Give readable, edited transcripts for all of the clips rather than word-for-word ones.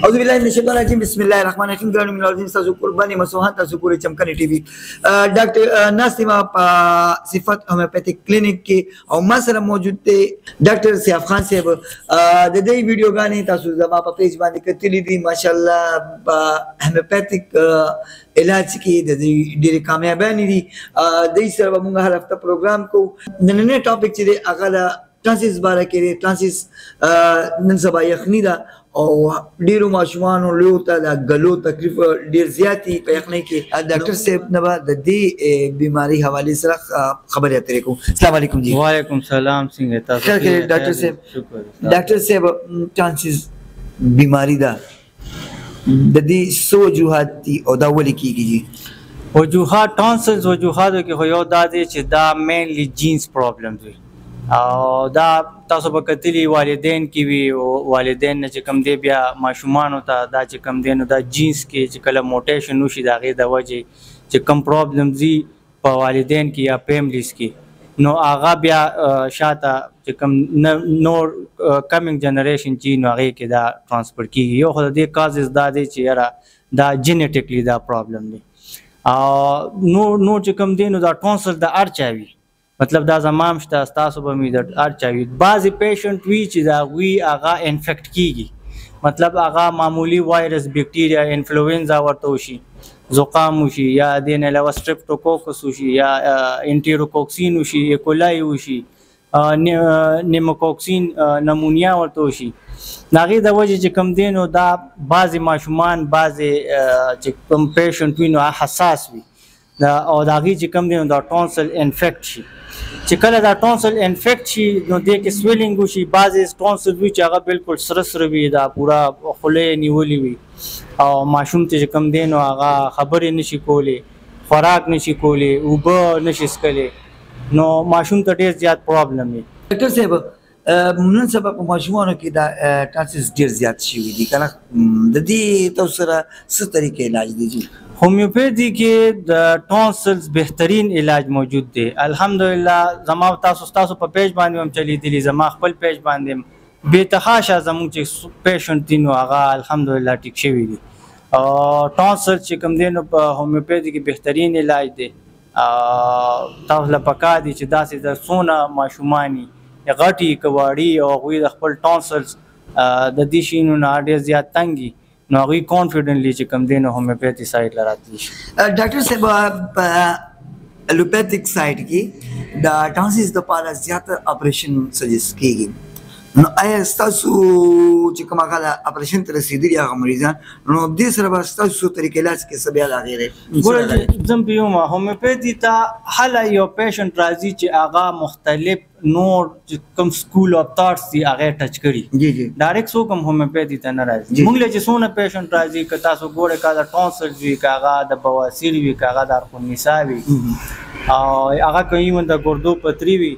اعوذ بالله من الشیطان الرجیم بسم الله الرحمن الرحیم ګرانو ملازم تاسو قرباني مسوحان تاسو پورې چمکني ټي وي ډاکټر ناسیما صفت هومیوپیتھک کلینک کې او ما سره موجود دی ډاکټر سیاف خان صاحب د دې ویډیوګانې تاسو زما په پیج باندې کتلې دي ماشاءالله هومیوپیتھک علاج کې د ډېرې کامیابانې دي د سره موږ هر هفته پروګرام کوو نننې ټاپک چې دی هغه ټرانسیس باره کې دی ټرانسیس نن سبا یخني ده او ډیرو ماشومانو له ته د غلو تکلیف ډیر زیاتی په یخنۍ کې ډاکټر صاحب نه د دې بیماری حواله سره خبرې اترې کوم. السلام علیکم جی. وعلیکم سلام. څنګه تاسو؟ خیر ډاکټر صاحب. شکر ډاکټر صاحب ټرانسیس بیماری ده د دې څو وجوهات دي او دا ولې کیږي جی؟ وجوهات ټرانسیس وجوهاتو کې خو یو دا دی چې دا مینلی جینز پرابلم دی او دا تاسو به کتلی والدین کې وي والدین نه چې کم دی بیا ماشومانو ته دا چې کم دی نو دا جینس کې چې کله موټیشن وشي د هغې د وجې چې کم پرابلم ځي په والدین کې یا فیملیز کې نو هغه بیا شاته چې کم نور کمینګ جنریشن چې نو هغې کې دا ټرانسفر کېږي. یو خو د دې کازز دا دی چې یاره دا جینیټیکلی دا پرابلم دی او نور چې کم دی نو دا ټرانسفر د هر چا وي مطلب دا زمام شته ستاسو به مې د هر چا وي. بعضې پیشنټ وي چې د هغوی هغه انفیکټ کېږي مطلب هغه معمولی وایرس بیکټیریا انفلوینزا ورته وشي زکام وشي یا دې نه علاوه سټریپټوکوکس وشي یا انټیروکوکسین وشي ایکولای وشي نیموکوکسین نمونیا ورته وشي د هغې د وجې چې کوم دی نو دا بعضې ماشومان بعضې چې کوم پیشنټ وي نو حساس وي او د هغې چې کوم دی نو دا ټونسل انفیکټ شي چې کله دا ټونسل انفیکټ شي نو دې کې سویلینګ وشي بعضې ټونسل وي چې هغه بالکل سره سره وي دا پوره خوله یې نیولې وي او ماشوم ته چې کوم دی نو هغه خبرې نشي کولی خوراک نشي کولی اوبه نشي څښلی نو ماشوم ته ډېر زیات پرابلم وي. ډاکټر صاحب نن سبا په ماشومانو کې دا ټرانسیس ډېر زیات شوي دي که نه د دې تاسو سره څه طریقې علاج دی جی؟ هومیوپیتھی کې د ټونسلز بهترین علاج موجود دی الحمدلله. زما تاسو په پیج باندې هم چلیدلی زما خپل پیج باندې بې تحاشه زموږ چې پیشنټ دي نو هغه الحمدلله ټیک شوي دي او ټونسل چې کوم دی نو په هومیوپیتھی کې بهترین علاج دی. تاسو له پکار دي چې داسې د څونه ماشومان غټي که واړي او هغوی د خپل ټونسلز د دې شیانو نه ډېر زیات تنګ وي نو هغوی کانفیډنټلی چې کوم دی نو هومیوپیتھی سایډ له راتلی شي. ډاکټر صاحب په الوپیتھک سایډ کې د ټرانسیس دپاره زیاتره اپریشن سجیسټ کېږي نو آیا ستاسو چې کوم هغه اپریشن ته رسېدلي هغه مریضان نو دې سره به ستاسو طریقې علاج کې څه بیا د هغې ګوره زه په یوم هومیوپیتھی ته هله یو پیشنټ راځي چې هغه مختلف نور چې کوم سکول اف تاټس دي هغې ټچ کړي جی جی ډایرکټ څوک هم هومیوپیتھی ته نه راځي. موږ له چې څونه پیشنټ راځي که تاسو ګورئ که د ټونسلز وي که هغه د بواسیر وي که هغه د ارخونیسا وي او هغه که ایون د ګردو پتري وي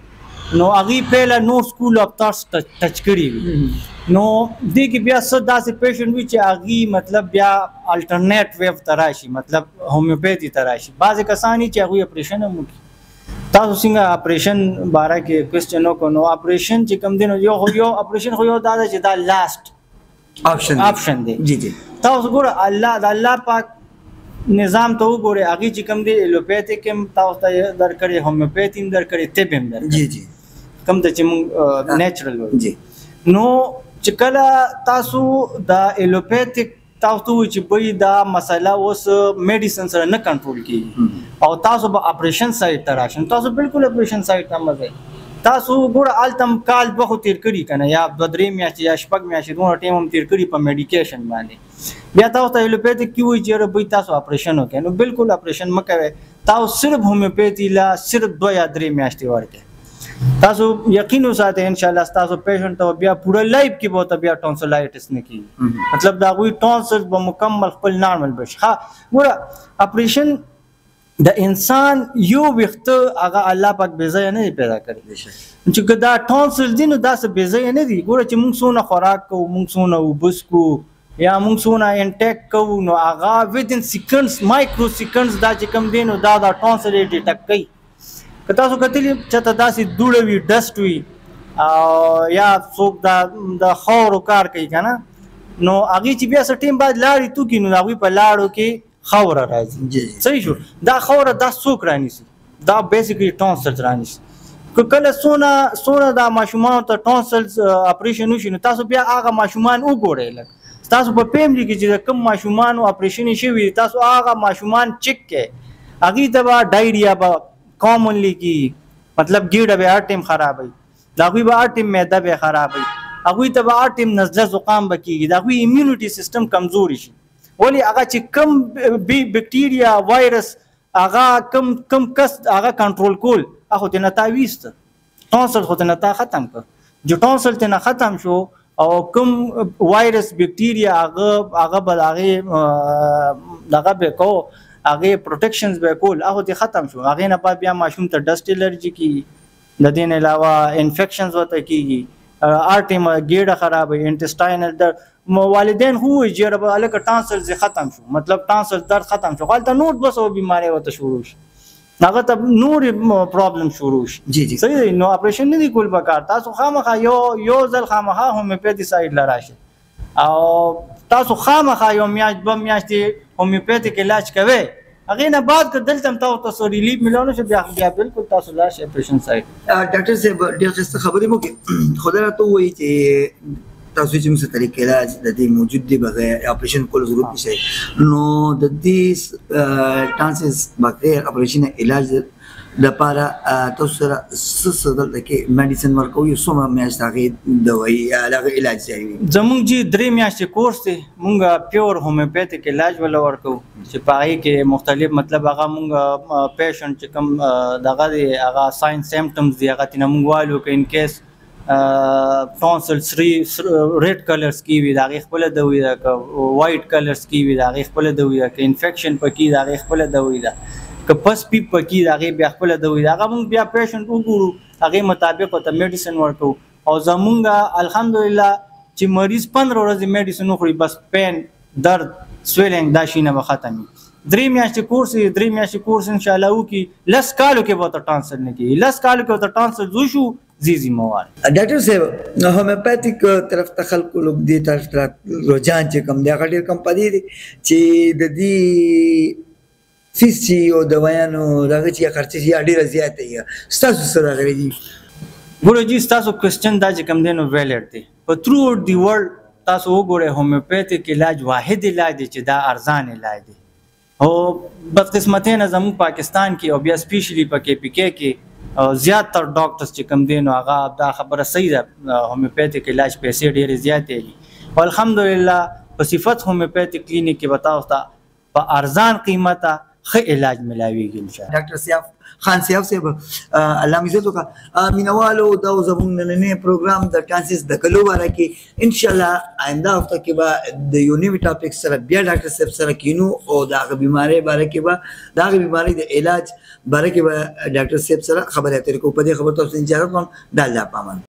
نو هغې پهله نور سکول اف تاټس ټچ کړي وي نو دې کې بیا څه داسې پیشنټ وي چې هغې مطلب بیا الټرنیټ ویو ته راشي مطلب هومیوپیتھی ته راشي. بعضې کسان چې هغوی اپریشن هم وکړي. تاسو څنګه اپریشن باره کې کوېسچن وکړو نو اپریشن چې کوم دی نو یو اپریشن خو یو دا ده چې دا لاست آپشن دی. جی جی تاسو ګوره د الله پاک نظام ته وګورئ هغې چې کوم دی الوپیتھک هم تاسو ته درکړې هومیوپیتھی هم درکړې طب هم درکړې جی جی کوم ته چې موږ نیچرل وایو جی نو چې کله تاسو د الوپیتھک تاسو ته وایي چې بوی دا مسله اوس میډیسن سره نه کنټرول کېږي او تاسو به اپریشن سایډ ته راشئ تاسو بالکل اپریشن سایډ ته مه ځئ. تاسو ګوره هلته هم کال دوه خو تېر کړي که نه یا 2-3 میاشتې یا 6 میاشتې دونه ټایم هم تېر کړي په میډیکیشن باندې بیا تاسو ته الوپیتھک کې وایي چې یاره بوی تاسو اپریشن وکړئ نو بالکل اپریشن مه کوئ. تاسو صرف هومیوپیتھی لا صرف 2 یا 3 میاشتې ورکړئ. تاسو یقین وساتئ انشاءالله ستاسو پیشنټ ته بیا پوره لایف کې به ورته بیا ټونسلایټس نه کېږي مطلب د هغوی ټونسلز به مکمل خپل نارمل بشي. ښه ګوره اپریشن د انسان یو ویښته هغه الله پاک بې ځایه نه دی پیدا کړی چې که دا ټونسلز دي نو داسې بې ځایه نه دي. ګوره چې موږ څونه خوراک کوو موږ څونه اوبه څښو یا موږ څونه انټیک کوو نو هغه ودن سیکنډز مایکرو سیکنډز دا چې کوم دی نو دا ټونسل یې ډیټیکټ کوي. که تاسو کتلي چېرته داسې دوړه وي ډسټ وي او یا څوک د خاورو کار کوي که نه نو هغه چې بیا څه ټیم بعد لاړې تو کې نو هغه په لاړو کې خوره راځي صحیح شو دا خوره دا څوک رانیسي دا بیسیکلی ټونسلز رانیسي که کله سونه دا ماشومان ته ټونسلز اپریشن وشي نو تاسو بیا هغه ماشومان وګورئ لکه تاسو په پیملی کې چې کوم ماشومان اپریشن شوي تاسو هغه ماشومان چک کې هغه ته ډایریا به کامنلی کې مطلب ګیډه به هر ټیم خرابوي دا غوي به هر ټیم معده به خرابوي هغه ته به هر ټیم نزله زکام بکیږي دا غوي ایمیونټي سیستم کمزوري شي ولی هغه چې کم بیکټیریا وایرس هغه کم کس هغه کنټرول کول هغه ته نتاويست ټونسل خو ته نتا ختم کړ جو ټونسل ته نه ختم شو او کم وایرس بیکټیریا هغه بل هغه دغه به کو هغه پروټیکشنز به کول هغه ته ختم شو هغه نه بعد بیا ماشوم ته ډست الرجی کی د دین علاوه انفیکشنز وته کیږي ارټیم ګیډه خراب انټسټاینل در والدین هو جرب الک ټانسل ختم شو مطلب ټانسل درد ختم شو غلطه نوٹ بس او بیماری وته شروع شي هغه ته نور پرابلم شروع شي جی جی صحیح نو اپریشن نه دی کول پکار تاسو خامخا یو ځل خامخا هومیوپیتھی سایډ لراشه او تاسو خامخا یو میاشت به میاشتې هومیوپیتھیک علاج کوي هغه نه بعد که دلته تاسو ریلیف ملونه شو بیا بالکل تاسو لاشه اپریشن سایډ ډاکټر صاحب ډېر ښه خبرې مو کې خدای راته وایي چې تاسو چې موږ طریقې علاج د دې موجود دی بغیر اپریشن کول ضرورت نشي نو د دې چانسز بغیر اپریشن علاج د لپاره تاسو سره څه دلته کې میډیسن ورکوي څومره میاشت هغې دوايي هغه علاج ځایوي زموږ چې 3 میاشتې کورس دی مونږ پیور هومیوپیتھیک علاج ولا ورکو چې پای کې مختلف مطلب هغه مونږ پیشنټ چې کوم دغه دی هغه ساين سیمپټمز دی هغه تنه مونږ والو کې ان کیس ټونسل 3 ریډ کلرز کی وی دا خپل دوی دا وایټ کلرز کی وی دا خپل دوی دا انفیکشن پکې دا خپل دوی دا که پس پی پکې دا بیا خپل دوی دا مونږ بیا پیشنټ وګورو هغه مطابق ته میډیسن ورکو او زمونږ الحمدلله چې مریض 15 ورځې میډیسن خوري بس پین درد سویلنګ دا شي نه ختمي 3 میاشتې کورس ان شاء الله وکي لس کالو کې به ټانسل نه کی لس کالو کې ته ټانسل وشو زیزی مواد ډاکټر صاحب هومیوپیتھیک طرف ته خلکو لوګ دي طرف رجحان چې کم دی هغه ډېر کم پدې دي چې د دې فیس چې او دوايانو دغه چې خرچ یې ډېره زیاته وي ستاسو سره غوړي دي ګورو جی تاسو کوېسچن دا چې کم دی نو ویلډ دی په تھرو آوټ دی ورلد تاسو وګورئ هومیوپیتھیک علاج واحد علاج دی چې دا ارزان علاج دی او بدقسمتۍ نه زموږ پاکستان کې او بیا سپیشلی په کې پی کې کې زیاتره ډاکټرز چې کم دي نو هغه دا خبره صحیح ده هومیوپیتھیک علاج پیسې ډېرې زیاتې دي او الحمدلله په صفت هومیوپیتھیک کلینیک کې بتاو تا په ارزان قیمته ښه علاج ملاویږي ان شاء الله ډاکټر سیاف خان سیاف صاحب الله عزت وکړه مینوالو دا زموږ نننې پروګرام د چانسز د کلو باره کې ان شاء الله آینده هفته کې به د یو نوي ټاپک سره بیا ډاکټر صاحب سره کینو او د هغه بیمارۍ باره کې به د هغې بیمارۍ د علاج باره کې به ډاکټر صاحب سره خبرې اترې کوو په دې خبرو تاسو اجازه کوم د الله په امان